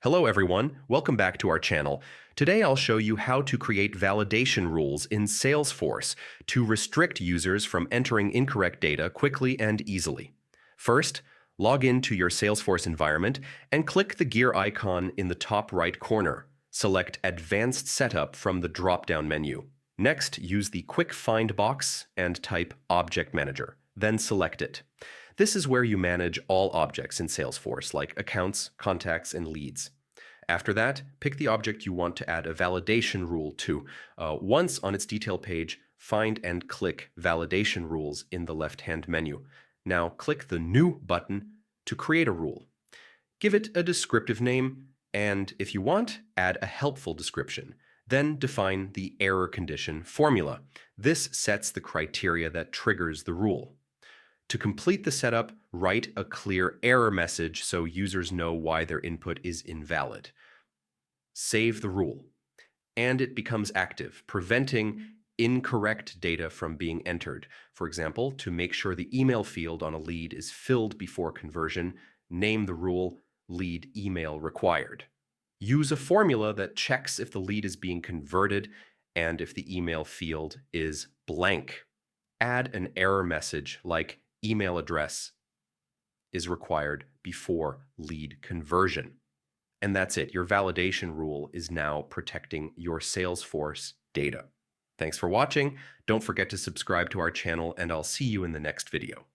Hello everyone, welcome back to our channel. Today I'll show you how to create validation rules in Salesforce to restrict users from entering incorrect data quickly and easily. First, log into your Salesforce environment and click the gear icon in the top right corner. Select Advanced Setup from the drop-down menu. Next, use the Quick Find box and type Object Manager, then select it. This is where you manage all objects in Salesforce, like accounts, contacts, and leads. After that, pick the object you want to add a validation rule to. Once on its detail page, find and click Validation Rules in the left-hand menu. Now click the New button to create a rule. Give it a descriptive name, and if you want, add a helpful description. Then define the error condition formula. This sets the criteria that triggers the rule. To complete the setup, write a clear error message so users know why their input is invalid. Save the rule, and it becomes active, preventing incorrect data from being entered. For example, to make sure the email field on a lead is filled before conversion, name the rule lead email required. Use a formula that checks if the lead is being converted and if the email field is blank. Add an error message like email address is required before lead conversion. And that's it. Your validation rule is now protecting your Salesforce data. Thanks for watching. Don't forget to subscribe to our channel, and I'll see you in the next video.